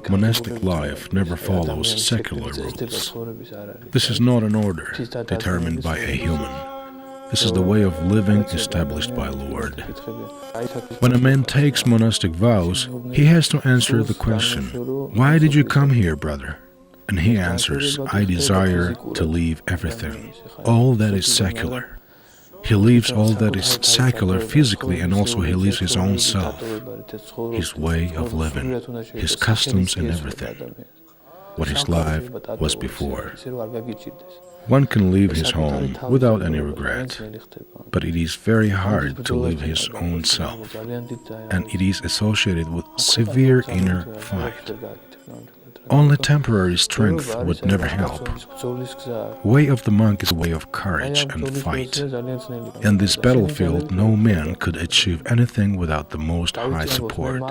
Monastic life never follows secular rules. This is not an order determined by a human. This is the way of living established by Lord. When a man takes monastic vows, he has to answer the question, "Why did you come here, brother?" And he answers, "I desire to leave everything, all that is secular." He leaves all that is secular physically, and also he leaves his own self, his way of living, his customs and everything, what his life was before. One can leave his home without any regret, but it is very hard to leave his own self, and it is associated with severe inner fight. Only temporary strength would never help. Way of the monk is a way of courage and fight. In this battlefield, no man could achieve anything without the Most High support.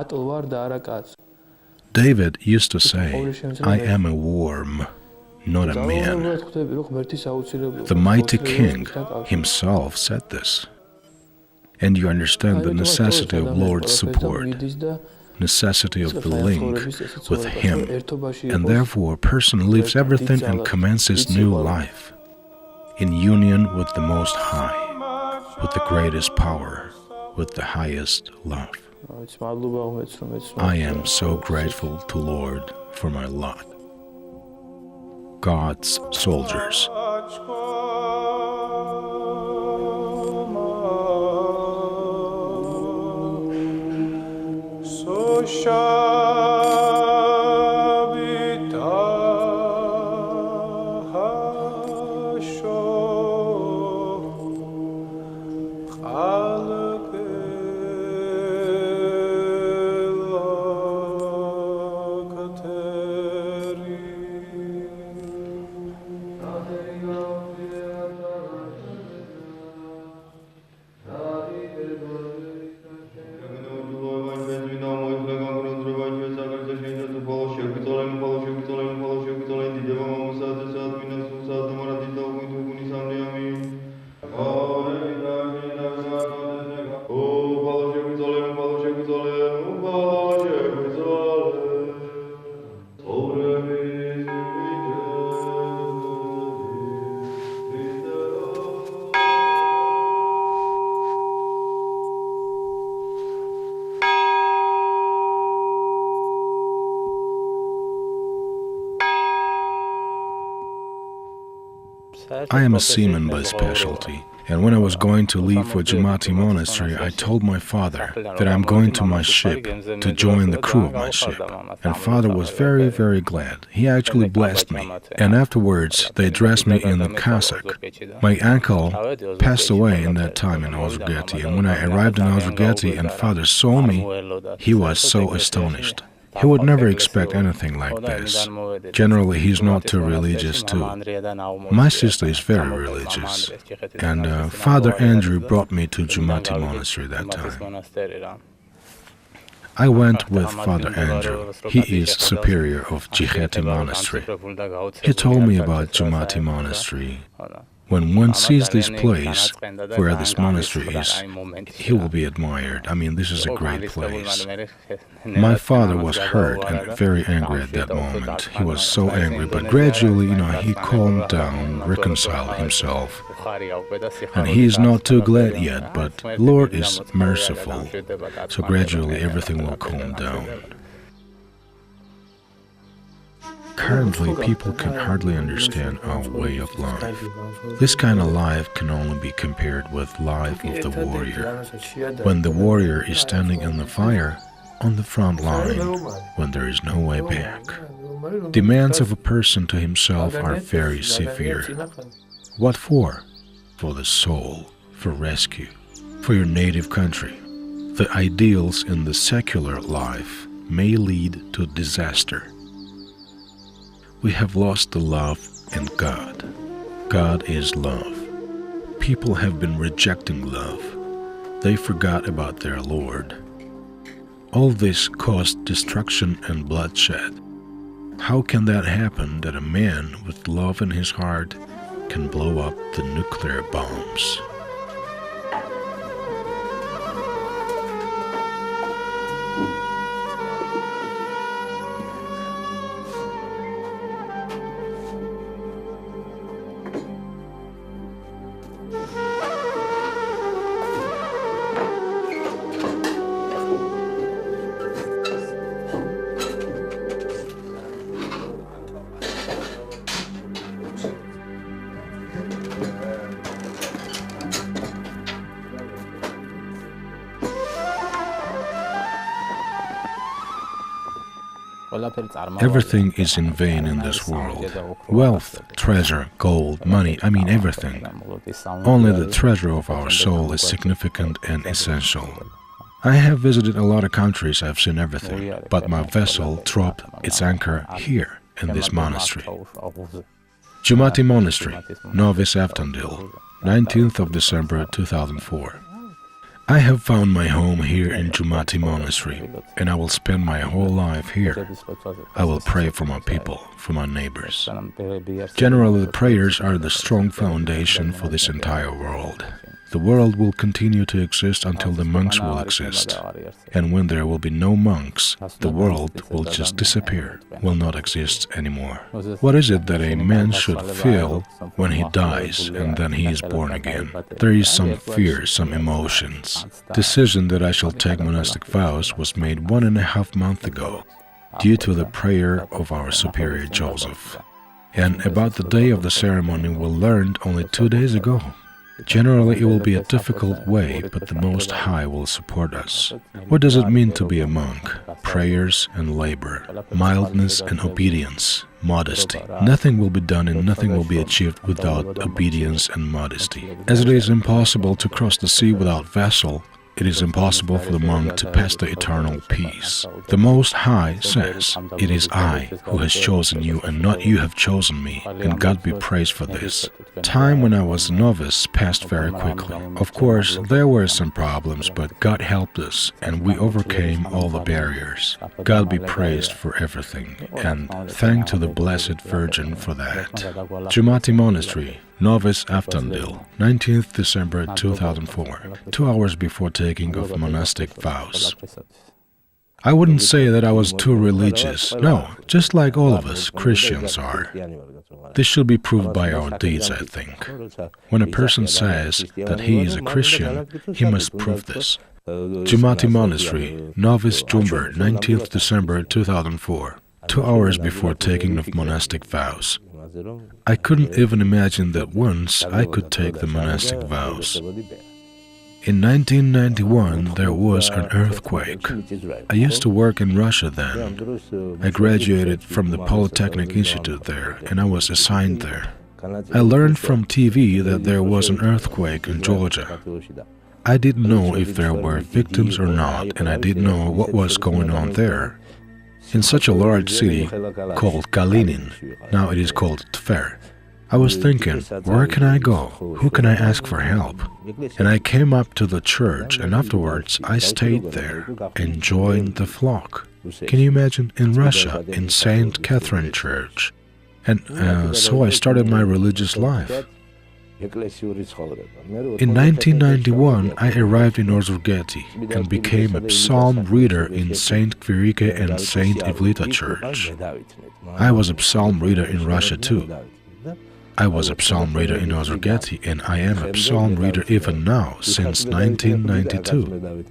David used to say, "I am a worm, not a man." The mighty king himself said this. And you understand the necessity of Lord's support, necessity of the link with Him, and therefore a person leaves everything and commences new life in union with the Most High, with the greatest power, with the highest love. I am so grateful to Lord for my lot. God's soldiers. I am a seaman by specialty, and when I was going to leave for Jumati Monastery, I told my father that I'm going to my ship to join the crew of my ship. And father was very, very glad. He actually blessed me. And afterwards, they dressed me in the cassock. My uncle passed away in that time in Ozurgeti, and when I arrived in Ozurgeti and father saw me, he was so astonished. He would never expect anything like this. Generally, he's not too religious too. My sister is very religious, and Father Andrew brought me to Jumati Monastery that time. I went with Father Andrew. He is superior of Jiheti Monastery. He told me about Jumati Monastery. When one sees this place, where this monastery is, he will be admired. I mean, this is a great place. My father was hurt and very angry at that moment. He was so angry, but gradually, he calmed down, reconciled himself. And he is not too glad yet, but Lord is merciful, so gradually everything will calm down. Currently, people can hardly understand our way of life. This kind of life can only be compared with life of the warrior. When the warrior is standing in the fire, on the front line, when there is no way back. Demands of a person to himself are very severe. What for? For the soul, for rescue, for your native country. The ideals in the secular life may lead to disaster. We have lost the love in God. God is love. People have been rejecting love. They forgot about their Lord. All this caused destruction and bloodshed. How can that happen, that a man with love in his heart can blow up the nuclear bombs. Everything is in vain in this world. Wealth, treasure, gold, money, everything. Only the treasure of our soul is significant and essential. I have visited a lot of countries, I've seen everything, but my vessel dropped its anchor here, in this monastery. Jumati Monastery, Novi Savtandil, 19th of December 2004. I have found my home here in Jumati Monastery, and I will spend my whole life here. I will pray for my people, for my neighbors. Generally, the prayers are the strong foundation for this entire world. The world will continue to exist until the monks will exist. And when there will be no monks, the world will just disappear, will not exist anymore. What is it that a man should feel when he dies and then he is born again? There is some fear, some emotions. Decision that I shall take monastic vows was made 1.5 months ago, due to the prayer of our superior Joseph. And about the day of the ceremony we learned only 2 days ago. Generally, it will be a difficult way, but the Most High will support us. What does it mean to be a monk? Prayers and labor, mildness and obedience, modesty. Nothing will be done and nothing will be achieved without obedience and modesty. As it is impossible to cross the sea without vessel, it is impossible for the monk to pass the eternal peace. The Most High says, "It is I who has chosen you, and not you have chosen me," and God be praised for this. Time when I was a novice passed very quickly. Of course, there were some problems, but God helped us, and we overcame all the barriers. God be praised for everything, and thank to the Blessed Virgin for that. Jumati Monastery, Novi Savtandil, 19th December 2004, 2 hours before taking of monastic vows. I wouldn't say that I was too religious. No, just like all of us, Christians are. This should be proved by our deeds, I think. When a person says that he is a Christian, he must prove this. Jumati Monastery, Novice Jumber, 19th December 2004, 2 hours before taking of monastic vows. I couldn't even imagine that once I could take the monastic vows. In 1991, there was an earthquake. I used to work in Russia then. I graduated from the Polytechnic Institute there, and I was assigned there. I learned from TV that there was an earthquake in Georgia. I didn't know if there were victims or not, and I didn't know what was going on there. In such a large city called Kalinin, now it is called Tver, I was thinking, where can I go? Who can I ask for help? And I came up to the church, and afterwards I stayed there and joined the flock. Can you imagine? In Russia, in St. Catherine Church. And so I started my religious life. In 1991, I arrived in Ozurgeti and became a psalm reader in St. Quirike and St. Ivlita Church. I was a psalm reader in Russia too. I was a psalm reader in Ozurgeti, and I am a psalm reader even now, since 1992.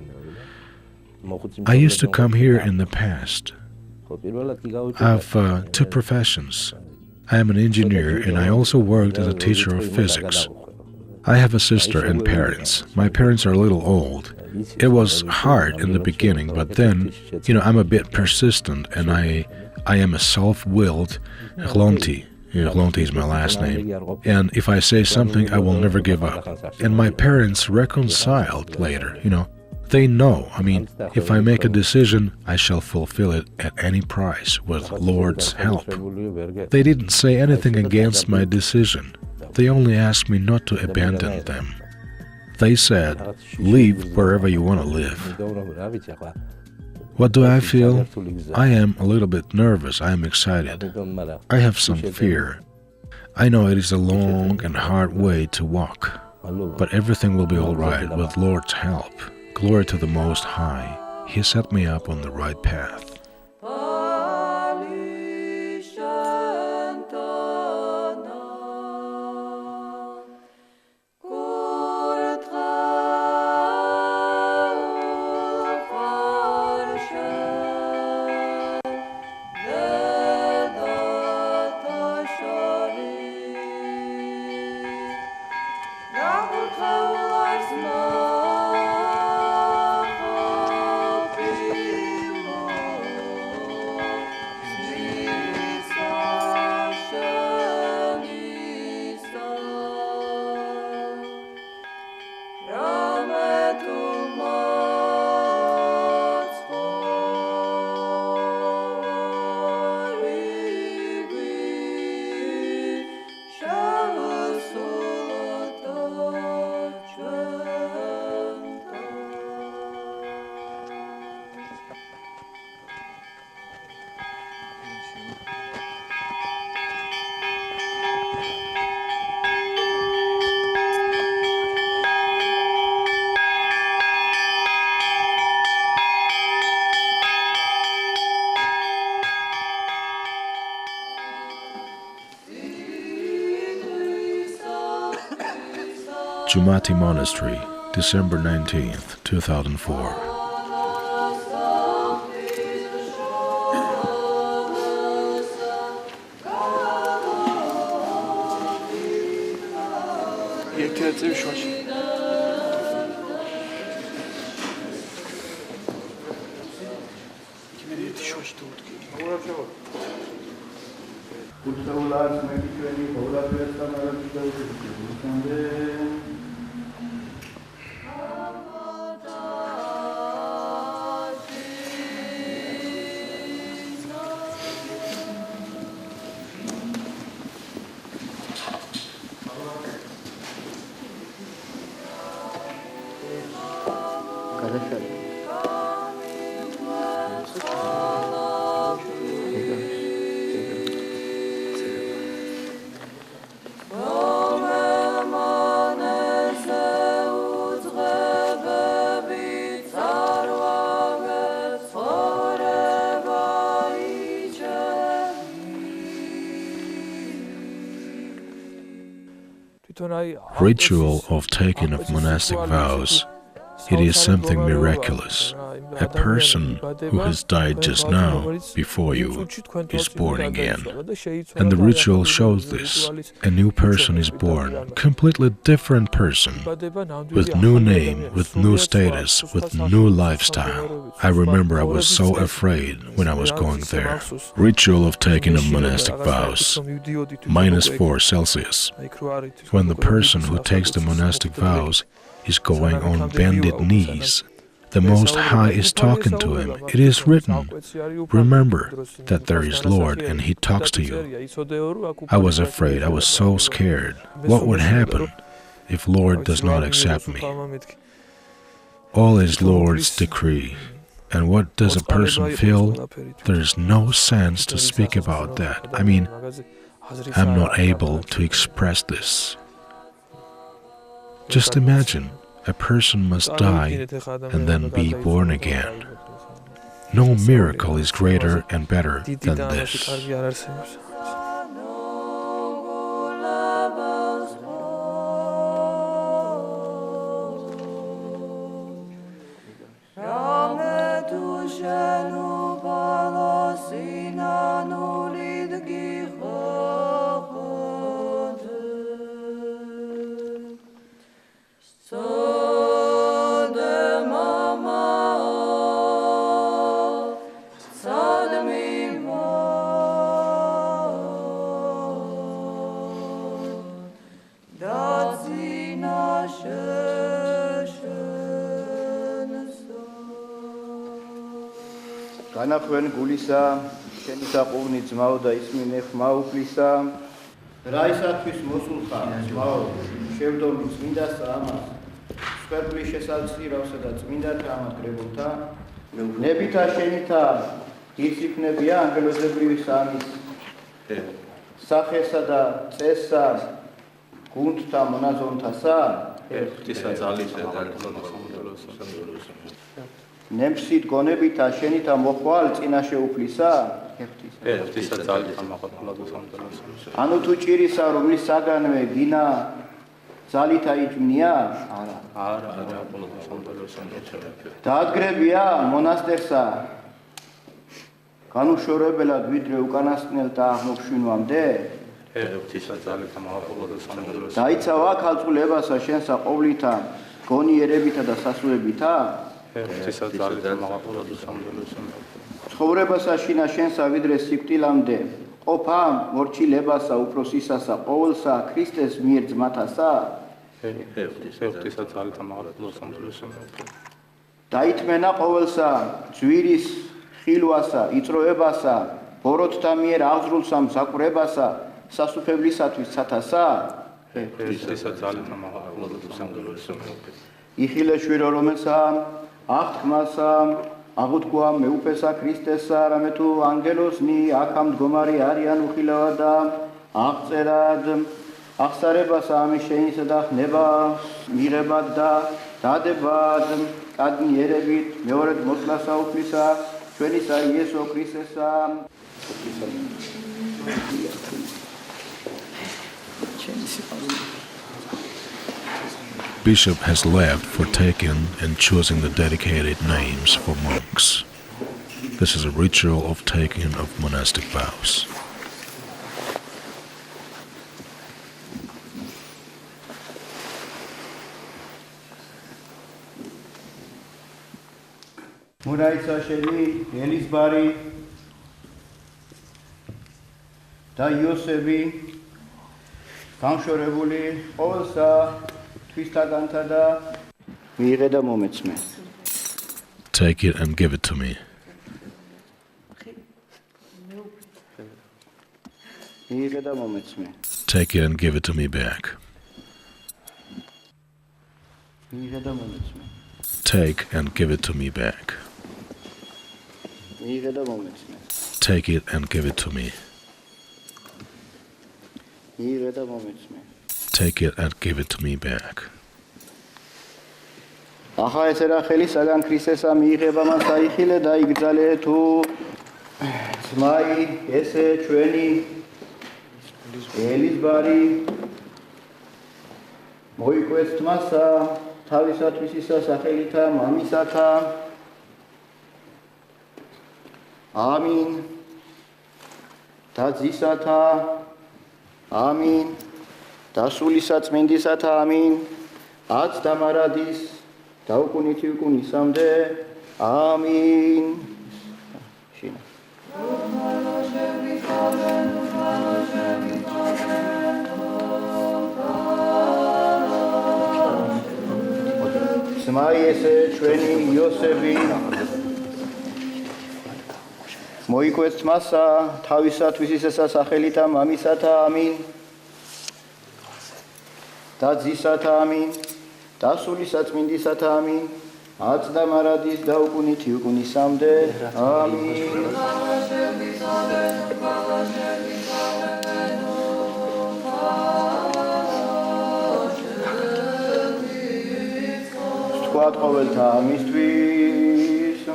I used to come here in the past. I have 2 professions. I am an engineer, and I also worked as a teacher of physics. I have a sister and parents. My parents are a little old. It was hard in the beginning, but then, I'm a bit persistent, and I am a self-willed Hlonti. Hlonti is my last name. And if I say something, I will never give up. And my parents reconciled later, They know, if I make a decision, I shall fulfill it at any price, with Lord's help. They didn't say anything against my decision. They only asked me not to abandon them. They said, leave wherever you want to live. What do I feel? I am a little bit nervous. I am excited. I have some fear. I know it is a long and hard way to walk, but everything will be all right with Lord's help. Glory to the Most High. He set me up on the right path. Jumati Monastery, December 19th, 2004. Ritual of taking of monastic vows. It is something miraculous. A person who has died just now, before you, is born again. And the ritual shows this. A new person is born, completely different person, with new name, with new status, with new lifestyle. I remember I was so afraid when I was going there. Ritual of taking of monastic vows. -4 Celsius. When the person who takes the monastic vows is going on bended knees, the Most High is talking to him. It is written, remember that there is Lord and He talks to you. I was afraid, I was so scared. What would happen if Lord does not accept me? All is Lord's decree. And what does a person feel? There is no sense to speak about that. I mean, I'm not able to express this. Just imagine, a person must die and then be born again. No miracle is greater and better than this. განახვენ გულისა, შენი საყუვნი ძმაო და ისმინე ხმაუფლისა, რა ისათვის მოსულ ხარ, ძმაო, შევდომი წმინდა ამას, სვერპლის შესაძლებლობსა და წმინდათა ამაგრებულთა, ნებითა შენითა ის იქნებია ანგელოზებრივი სამის. სახესა და წესსა გუნდთა მონაზონთასა ნემსით გონებითა შენითა მოხვალ წინაშე უფლისა ანუ თუ ჭირისა რომლის საგანვე გინა ძალითა იჭმნია არა დაადგრებია მონასტერსა განუშორებელად ვიდრე უკანასკნელთა აღმოგვშვინვამდე დაიცავა ქალწულებასა შენსა ყოვლითა გონიერებითა და სასუებითა ცხოვრებასა შინა შენსა ვიდრე სიკვდილამდე ყოფა მორჩილებასა უფროსისასა ყოველსა ქრისტეს მიერ ძმათასა დაითმენა ყოველსა ძვირის ხილვასა იწროებასა ბოროტთა მიერ აღზრულ სამსაკვრებასა სასუფევლისათვის ცათასა იხილე შვირო რომელსა აღთქმასა აღუთქვა მეუფესა ქრისტესა რამე თუ ანგელოსნი აქამ მდგომარი არიან უხილავად და აღწერად აღსარებასა ამის შეინსა და ხნება მიღებად და დადებად კადნიერებით მეორედ მოსვლასა უფლისა ჩვენისა იესო ქრისტესა Bishop has left for taking and choosing the dedicated names for monks. This is a ritual of taking of monastic vows. Muraitsa Sheli, Elisbari, da Iosebi, განშორებული ყოველსა თვისთაგანთა და მიიღე და მომეცმე. Take it and give it to me. მიიღე და მომეცმე. Take it and give it to me back. მიიღე და მომეცმე. Take and give it to me back. მიიღე და მომეცმე. Take it and give it to me. მიიღე და მომეცმე. Take it and give it to me back. ახლა ეს ერახელი საგან ქრისტესა მიიღება მან საიხილე და იგრძალე თუ ძმაი ესე ჩვენი ელისბარი მოიკვეს თმასა თავისათვის ისა სახელითა მამისათა ამინ და ძისათა ამინ და სულისა წმინდისათა ამინ აც დამარადის და უკუნითი უკუნისამდე ამინ შინა ძმაი ესე ჩვენი იოსები მოიკვეს თმასა თავისათვის ისა სახელითა მამისათა ამინ და ძისათა ამინ და სულისა წმინდისათა ამინ აც დამარადის და უკუნითი უკუნისამდე ამინ თქვათ ყოველთა ამისთვის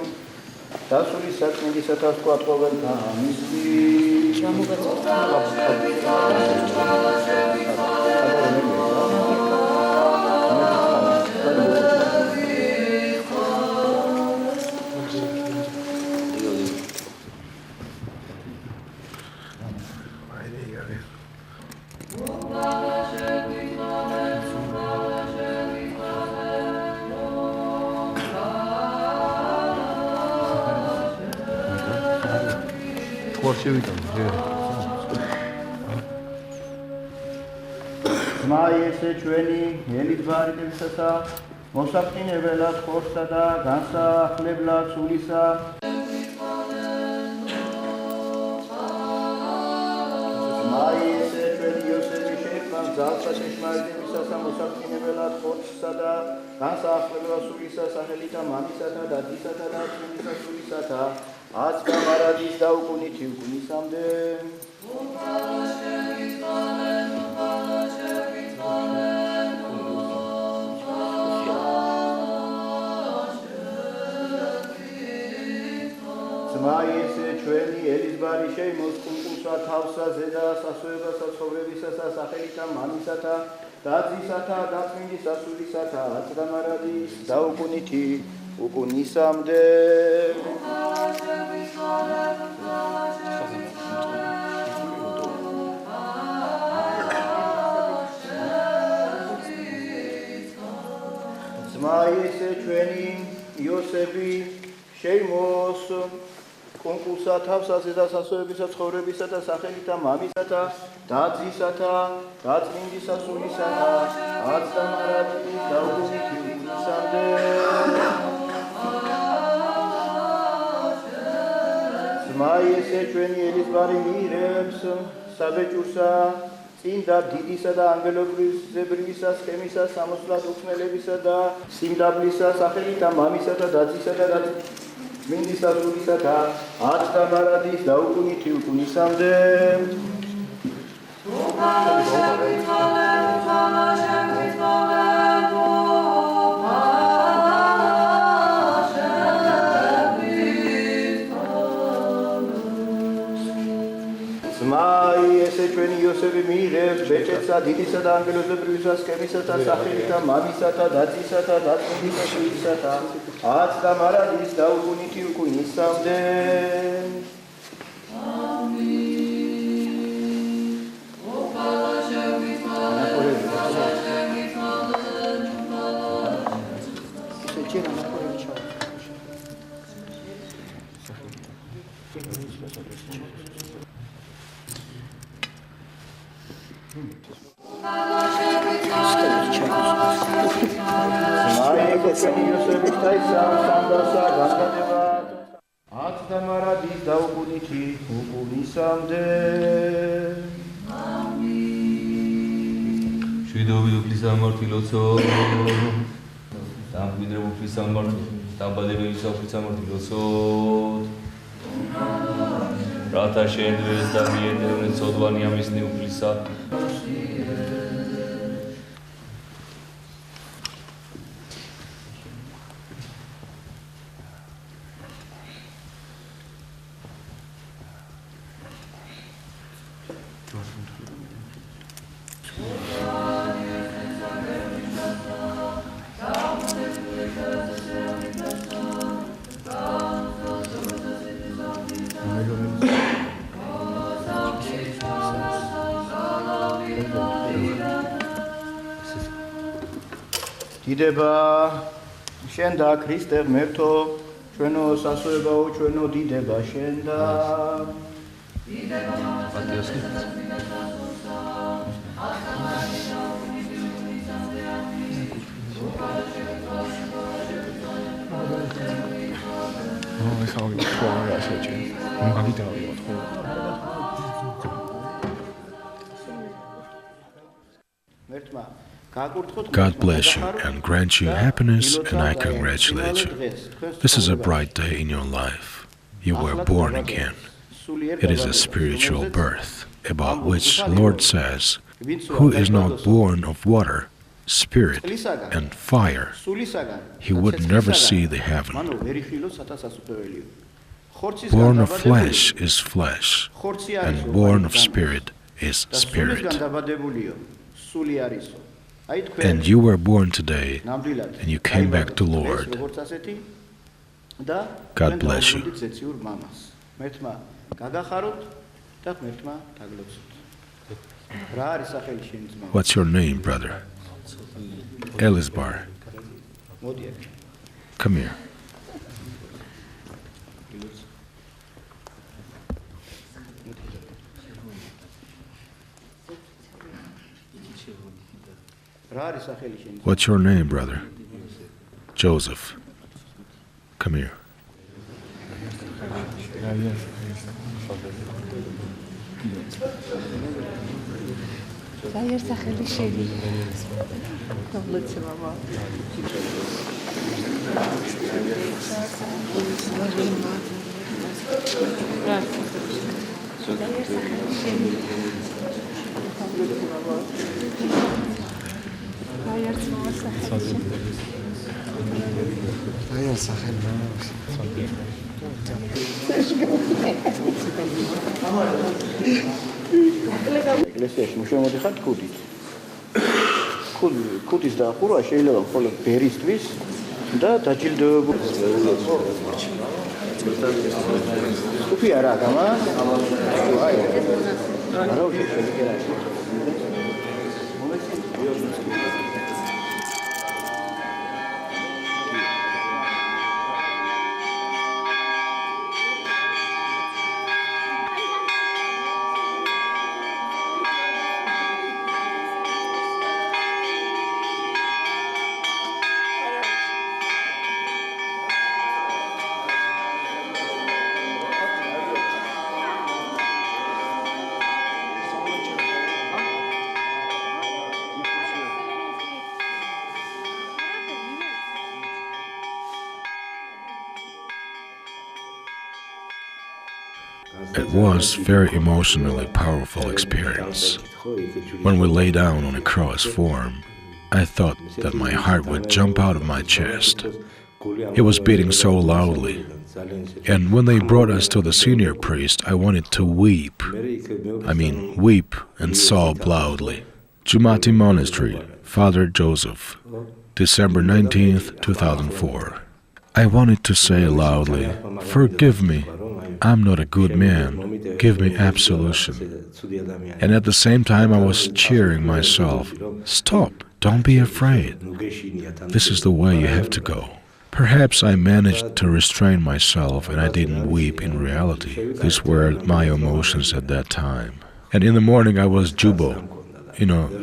და სულისა წმინდისათა თქვათ ყოველთა ამისთვის ძმაი ესე ჩვენი ელისბარიდებისასა მოსაყინებელად ხორცსა და განსახლებლად სულისა ძმაი ესე ჩვენი იოსები შეიქმნა ძალსა შეშმარიტებისასა მოსაყინებელად ხორცსა და განსახლებლად სულისა სახელითა მამისათა და ძისათა და წმინდისა სულისათა აც გამარადის და უკუნითი უკუნისამდე ელიზბარი შემოსკუნკულსა თავსა ზედა სასოებასა ცხოვრებისასა სახელითა მამისათა დაძისათა დაწმინდისა სულისათა აცდამარადის დაუკუნითი უკუნისამდე ძმა ესე ჩვენი იოსები შეიმოს კონკურსა თავსაზე და სასოებისა ცხოვრებისა და სახელითა მამისათა დაძისათა დაწმინდისა სულისათა აცდამარადის დაუკუნითი უკუნისამდე ძმა ესე ჩვენი ელიზბარი მიირებს საბეჭურსა წინდა დიდისა და ანგელოზებრივისა სქემისა სამოსლად უხმელებისა და სიმდაბლისა სახელითა მამისათა დაძისათა მინდისა სულისათა აცდამარადის დაუკუნითი უკუნისამდე ესე ჩვენი იოსები მიიღებს ბეჭედსა დიდისა და ანგელოზებრივისა სქემისათა სახელითა მამისათა დაძისათა დაწმინდისა სულისათა აცდამარადის დაუკუნითი უკუნისამდე აცდამარადის დაუკუნითი უკუნისამდე შვიდობით უფლის სამართლოცო დამკვიდრებ უფლის სამართლ დაბადებების უფლის სამართლოცო რათა შეენდრეს და მიენდრნენ ცოდვანი ამისნი უფლისა დიდება შენ და ქრისტე ღმერთო ჩვენო სასოებაო ჩვენო დიდება შენ და God bless you and grant you happiness, and I congratulate you. This is a bright day in your life. You were born again. It is a spiritual birth, about which Lord says, who is not born of water, spirit, and fire, he would never see the heaven. Born of flesh is flesh, and born of spirit is spirit. And you were born today, and you came back to Lord. God bless you. What's your name, brother? Elizbar. Come here. What's your name, brother? Joseph. Come here. Hayır, sakın. ეკლესიაში მუშაობდიხარ ქუდით. ქუდის დაახურვა შეიძლება მხოლოდ ბერისთვის და დაჯილდოებულ. Kupi ara kama? Ay. Ara uche şeker. It was a very emotionally powerful experience. When we lay down on a cross form, I thought that my heart would jump out of my chest. It was beating so loudly. And when they brought us to the senior priest, I wanted to weep. Weep and sob loudly. Jumati Monastery, Father Joseph, December 19th, 2004. I wanted to say loudly, "Forgive me. I'm not a good man. Give me absolution." And at the same time, I was cheering myself. Stop. Don't be afraid. This is the way you have to go. Perhaps I managed to restrain myself and I didn't weep in reality. These were my emotions at that time. And in the morning I was Jubo.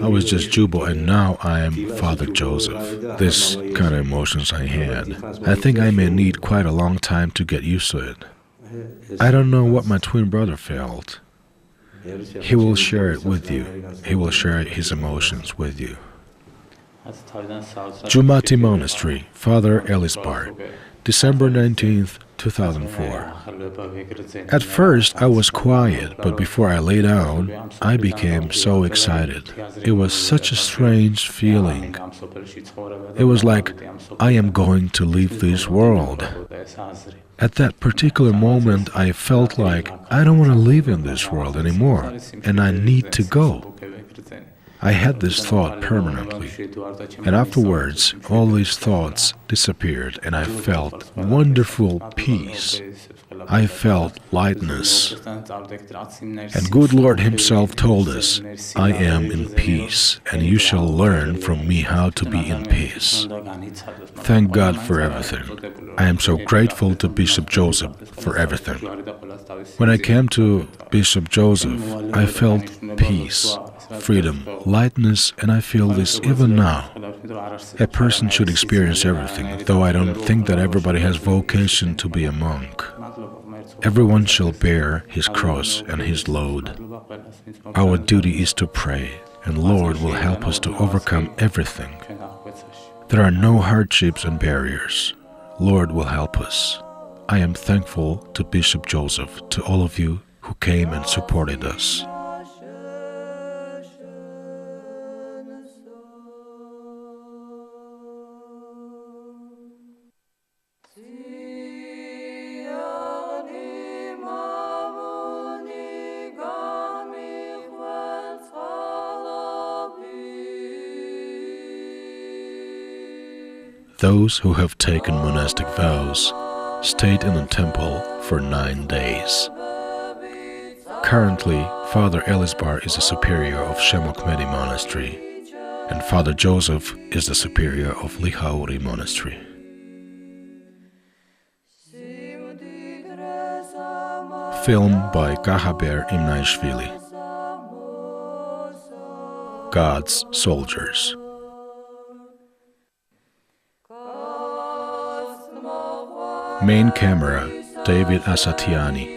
I was just Jubo, and now I am Father Joseph. This kind of emotions I had. I think I may need quite a long time to get used to it. I don't know what my twin brother felt. He will share it with you. He will share his emotions with you. Jumati Monastery, Father Elisbar, December 19th, 2004. At first I was quiet, but before I lay down, I became so excited. It was such a strange feeling. It was like I am going to leave this world. At that particular moment, I felt like I don't want to live in this world anymore, and I need to go. I had this thought permanently, and afterwards all these thoughts disappeared and I felt wonderful peace. I felt lightness. And good Lord Himself told us, "I am in peace, and you shall learn from me how to be in peace." Thank God for everything. I am so grateful to Bishop Joseph for everything. When I came to Bishop Joseph, I felt peace, freedom, lightness, and I feel this even now. A person should experience everything, though I don't think that everybody has vocation to be a monk. Everyone shall bear his cross and his load. Our duty is to pray, and Lord will help us to overcome everything. There are no hardships and barriers. Lord will help us. I am thankful to Bishop Joseph, to all of you who came and supported us. Those who have taken monastic vows stayed in the temple for 9 days. Currently, Father Elisbar is the superior of Shemokmedi Monastery, and Father Joseph is the superior of Lihauri Monastery. Film by Gahaber Imnaishvili. God's Soldiers. Main camera, David Asatiani.